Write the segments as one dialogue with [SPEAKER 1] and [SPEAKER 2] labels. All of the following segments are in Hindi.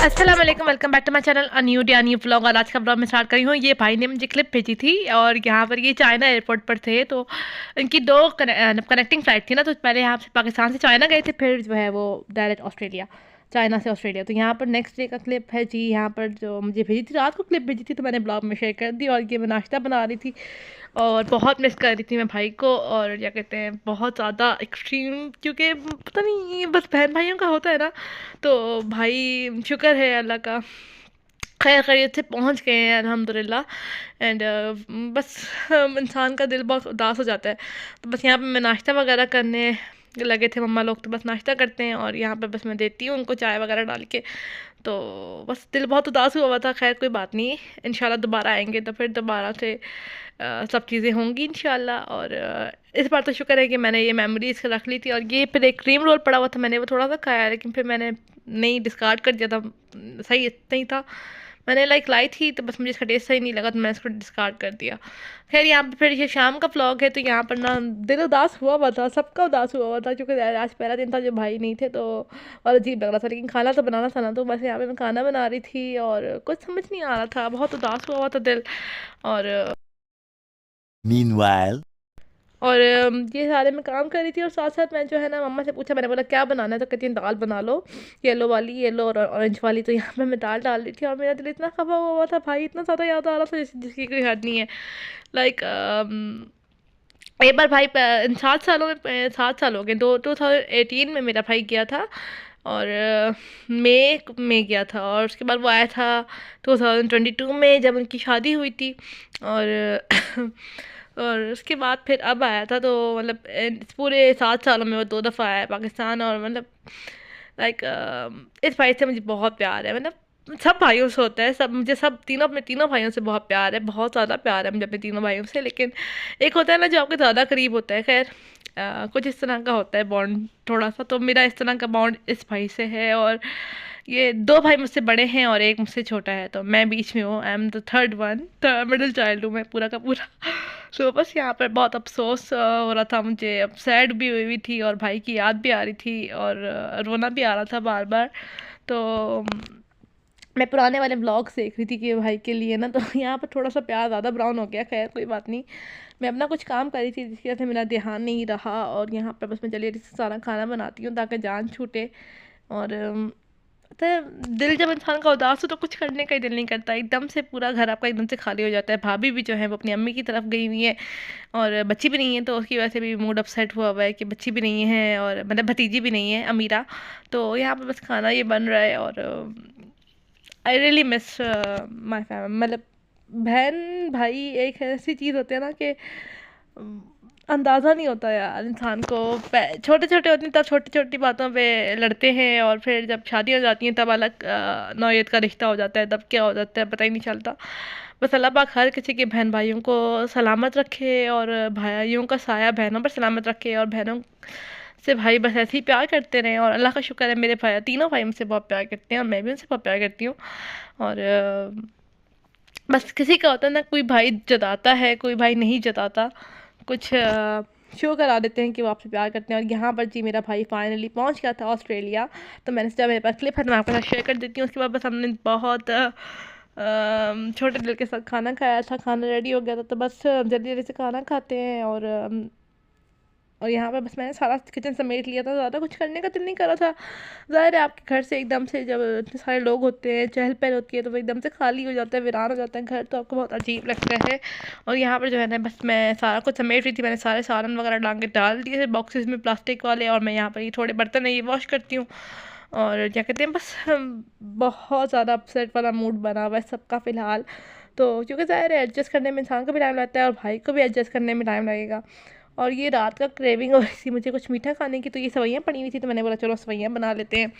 [SPEAKER 1] अस्सलाम वालेकुम, welcome back to my channel a new day a new vlog. और आज का व्लॉग मैं स्टार्ट करी हूँ। ये भाई ने मुझे क्लिप भेजी थी और यहाँ पर ये चाइना एयरपोर्ट पर थे, तो इनकी दो कनेक्टिंग फ़्लाइट थी ना। तो पहले यहाँ से पाकिस्तान से चाइना गए थे, फिर जो है वो डायरेक्ट ऑस्ट्रेलिया, चाइना से ऑस्ट्रेलिया। तो यहाँ पर नेक्स्ट डे का क्लिप है जी। यहाँ पर जो मुझे भेजी थी, रात को क्लिप भेजी थी, तो मैंने ब्लॉग में शेयर कर दी। और ये मैं नाश्ता बना रही थी और बहुत मिस कर रही थी मैं भाई को। और क्या कहते हैं, बहुत ज़्यादा एक्सट्रीम, क्योंकि पता नहीं, ये बस बहन भाइयों का होता है ना। तो भाई शुक्र है अल्लाह का, खैर खैरियत से पहुंच गए हैं अल्हम्दुलिल्लाह। एंड बस इंसान का दिल बहुत उदास हो जाता है। तो बस यहाँ पे मैं नाश्ता वगैरह करने लगे थे। मम्मा लोग तो बस नाश्ता करते हैं और यहाँ पे बस मैं देती हूँ उनको चाय वगैरह डाल के। तो बस दिल बहुत उदास हुआ था। खैर कोई बात नहीं, इंशाल्लाह दोबारा आएंगे तो फिर दोबारा से सब चीज़ें होंगी इंशाल्लाह। और इस बार तो शुक्र है कि मैंने ये मेमोरीज रख ली थी। और ये फिर एक क्रीम रोल पड़ा हुआ था, मैंने वो थोड़ा सा खाया, लेकिन फिर मैंने नहीं, डिस्कार्ड कर दिया था। सही नहीं था, मैंने लाई थी, तो बस मुझे इसका टेस्ट सही नहीं लगा, तो मैंने इसको डिस्कार्ड कर दिया। खैर यहाँ पे फिर ये शाम का व्लॉग है, तो यहाँ पर ना दिल उदास हुआ था, सबका उदास हुआ था, क्योंकि आज पहला दिन था, जो भाई नहीं थे तो और अजीब लग रहा था। लेकिन खाना तो बनाना था ना, तो बस यहाँ पे मैं खाना बना रही थी और कुछ समझ नहीं आ रहा था, बहुत उदास हुआ था दिल। और
[SPEAKER 2] Meanwhile,
[SPEAKER 1] ये सारे मैं काम कर रही थी, और साथ साथ मैं जो है ना मम्मा से पूछा, मैंने बोला क्या बनाना है, तो कहती है दाल बना लो, येलो वाली, येलो और ऑरेंज वाली। तो यहाँ पे मैं दाल डाल रही थी और मेरा दिल इतना खफा हुआ था भाई, इतना ज़्यादा याद आ रहा था जिसकी कोई हद नहीं है। लाइक एक बार भाई इन 7 सालों में, 7 साल हो गए, 2018 में मेरा भाई गया था। और मई में गया था, और उसके बाद वो आया था 2022 में, जब उनकी शादी हुई थी। और और उसके बाद फिर अब आया था। तो मतलब इस पूरे 7 सालों में वो 2 दफ़ा आया है पाकिस्तान। और मतलब लाइक इस भाई से मुझे बहुत प्यार है। मतलब सब भाइयों से होता है, सब मुझे, सब तीनों, अपने तीनों भाइयों से बहुत प्यार है, बहुत ज़्यादा प्यार है मुझे अपने तीनों भाइयों से। लेकिन एक होता है ना जो आपके ज़्यादा करीब होता है। खैर कुछ इस तरह का होता है बॉन्ड थोड़ा सा, तो मेरा इस तरह का बॉन्ड इस भाई से है। और ये 2 भाई मुझसे बड़े हैं और एक मुझसे छोटा है, तो मैं बीच में हूँ, I am the third one, middle child हूँ मैं पूरा का पूरा। तो बस यहाँ पर बहुत अफसोस हो रहा था मुझे, अब सैड भी हुई थी और भाई की याद भी आ रही थी और रोना भी आ रहा था बार बार। तो मैं पुराने वाले ब्लॉग्स देख रही थी कि भाई के लिए ना, तो यहाँ पर थोड़ा सा प्यार ज़्यादा ब्राउन हो गया। खैर कोई बात नहीं, मैं अपना कुछ काम कर रही थी जिसकी वजह से मेरा ध्यान नहीं रहा। और यहाँ पर बस मैं जल्दी जल्दी से सारा खाना बनाती हूँ ताकि जान छूटे। और पता है, दिल जब इंसान का उदास हो तो कुछ करने का ही दिल नहीं करता, एकदम से पूरा घर आपका एकदम से खाली हो जाता है। भाभी भी जो है वो अपनी अम्मी की तरफ गई हुई है, और बच्ची भी नहीं है, तो उसकी वजह से भी मूड अपसेट हुआ हुआ है कि बच्ची भी नहीं है, और मतलब भतीजी भी नहीं है, अमीरा। तो यहाँ पर बस खाना ये बन रहा है। और I really miss my family. मतलब बहन भाई एक ऐसी चीज़ होती है ना कि अंदाज़ा नहीं होता यार इंसान को। छोटे छोटे होते हैं तब छोटी छोटी बातों पे लड़ते हैं, और फिर जब शादी हो जाती है तब अलग नौयत का रिश्ता हो जाता है, तब क्या हो जाता है पता ही नहीं चलता। बस अल्लाह पाक हर किसी के बहन भाइयों को सलामत रखे, और भाइयों का साया बहनों पर सलामत रखे, और बहनों से भाई बस ऐसे ही प्यार करते रहें। और अल्लाह का शुक्र है, मेरे भाई, तीनों भाई मुझसे बहुत प्यार करते हैं और मैं भी उनसे बहुत प्यार करती हूँ। और बस किसी का होता है ना, कोई भाई जताता है, कोई भाई नहीं जताता, कुछ शो करा देते हैं कि वो आपसे प्यार करते हैं। और यहाँ पर जी मेरा भाई फाइनली पहुँच गया था ऑस्ट्रेलिया। तो मैंने सोचा मेरे पास क्लिप है तो मैं आपके साथ शेयर कर देती हूँ। उसके बाद बस हमने बहुत छोटे दिल के साथ खाना खाया था, खाना रेडी हो गया था, तो बस जल्दी जल्दी से खाना खाते हैं। और यहाँ पर बस मैंने सारा किचन समेट लिया था, ज़्यादा कुछ करने का दिल नहीं कर रहा था। ज़ाहिर है आपके घर से एकदम से जब इतने सारे लोग होते हैं, चहल पहल होती है, तो वो एकदम से खाली हो जाता है, वीरान हो जाता है घर, तो आपको बहुत अजीब लगता है। और यहाँ पर जो है ना बस मैं सारा कुछ समेट रही थी, मैंने सारे सालन वगैरह डाल दिए थे बॉक्सेस में प्लास्टिक वाले। और मैं यहाँ पर ये थोड़े बर्तन है ये वॉश करती हूँ। और क्या कहते हैं, बस बहुत ज़्यादा अपसेट वाला मूड बना हुआ है सबका फ़िलहाल। तो क्योंकि ज़ाहिर है एडजस्ट करने में इंसान को भी टाइम लगता है, और भाई को भी एडजस्ट करने में टाइम लगेगा। और ये रात का क्रेविंग हो रही थी मुझे कुछ मीठा खाने की, तो ये सेवइयाँ पड़ी हुई थी, तो मैंने बोला चलो सेवइयाँ बना लेते हैं।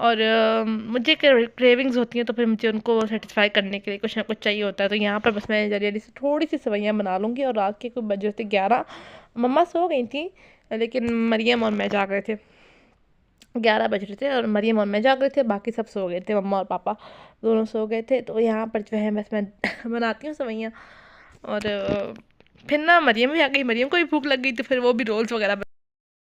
[SPEAKER 1] और मुझे क्रेविंग्स होती हैं, तो फिर मुझे उनको सेटिस्फाई करने के लिए कुछ ना कुछ चाहिए होता है। तो यहाँ पर बस मैं जल्दी जल्दी से थोड़ी सी सेवइयाँ बना लूँगी। और रात के कुछ बजे थे 11, मम्मा सो गई थी, लेकिन मरियम और मैं जाग रहे थे। 11 बज रहे थे और मरियम और मैं जाग रहे थे, बाकी सब सो गए थे, मम्मा और पापा दोनों सो गए थे। तो यहाँ पर जो है बस मैं बनाती हूँ सेवइयाँ। और फिर ना मरियम भी आ गई, मरियम को भी भूख लग गई, तो फिर वो भी रोल्स वगैरह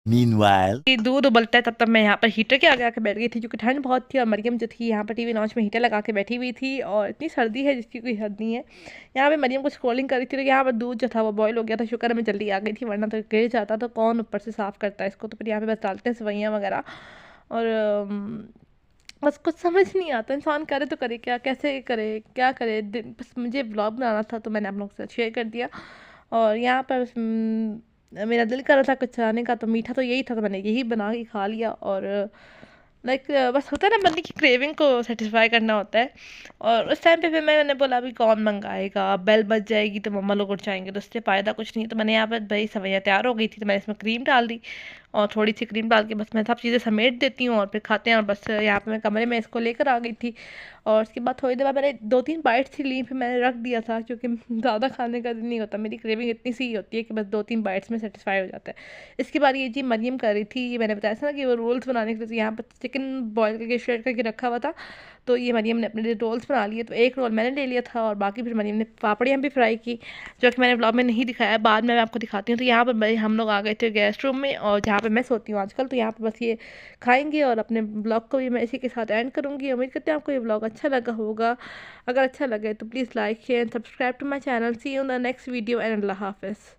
[SPEAKER 2] Meanwhile,
[SPEAKER 1] ये दूध उबलता है तब तक मैं यहाँ पर हीटर के आगे आके बैठ गई थी, क्योंकि ठंड बहुत थी और मरियम जो थी यहाँ पर टीवी लॉन्च में हीटर लगा के बैठी हुई थी और इतनी सर्दी है जिसकी कोई हद नहीं है। यहाँ पे मरियम को स्क्रॉलिंग कर रही थी, तो यहाँ पर दूध जो था वो बॉयल हो गया था। शुक्र है मैं जल्दी आ गई थी, वरना तो गिर जाता। तो कौन ऊपर से साफ़ करता है इसको, तो फिर यहाँ पे बस डालते हैं सवैयाँ वगैरह। और बस कुछ समझ नहीं आता, इंसान करे तो करे क्या, कैसे करे, क्या करे। बस मुझे ब्लॉग बनाना था तो मैंने आप लोगों के साथ शेयर कर दिया। और यहाँ पर मेरा दिल कर रहा था कुछ खाने का, तो मीठा तो यही था, तो मैंने यही बना के खा लिया। और लाइक बस होता है ना, बंदे की क्रेविंग को सेटिस्फाई करना होता है। और उस टाइम पे फिर मैंने बोला अभी कौन मंगाएगा, बेल बज जाएगी तो मम्मा लोग उठ जाएंगे, तो उससे फ़ायदा कुछ नहीं। तो मैंने यहाँ पर भाई सवैयाँ तैयार हो गई थी, तो मैंने इसमें क्रीम डाल दी और थोड़ी सी क्रीम डाल के बस मैं सब चीज़ें समेट देती हूँ और फिर खाते हैं। और बस यहाँ पे मैं कमरे में इसको लेकर आ गई थी। और उसके बाद थोड़ी देर बाद मैंने 2-3 बाइट्स ही ली, फिर मैंने रख दिया था, क्योंकि ज़्यादा खाने का दिन नहीं होता। मेरी क्रेविंग इतनी सी ही होती है कि बस 2-3 बाइट्स में सेटिस्फाई हो जाता है। इसके बाद ये जी मरियम कर रही थी, ये मैंने बताया था ना कि वो रोल्स बनाने के लिए, तो यहाँ पर चिकन बॉयल करके श्रेड करके रखा हुआ था। तो ये मरियम ने अपने लिए रोल्स बना लिए, तो एक रोल मैंने ले लिया था और बाकी फिर मरियम ने पापड़ियाँ भी फ्राई की, जो कि मैंने ब्लॉग में नहीं दिखाया, बाद में मैं आपको दिखाती हूँ। तो यहाँ पर भाई हम लोग आ गए थे गेस्ट रूम में, और जहाँ पर मैं सोती हूँ आजकल, तो यहाँ पर बस ये खाएंगे और अपने ब्लॉग को भी मैं इसी के साथ एंड करूँगी। उम्मीद करते हैं आपको ये ब्लॉग अच्छा लगा होगा। अगर अच्छा लगे तो please like share and subscribe to my channel. See you in the next video and अल्लाह हाफिज़।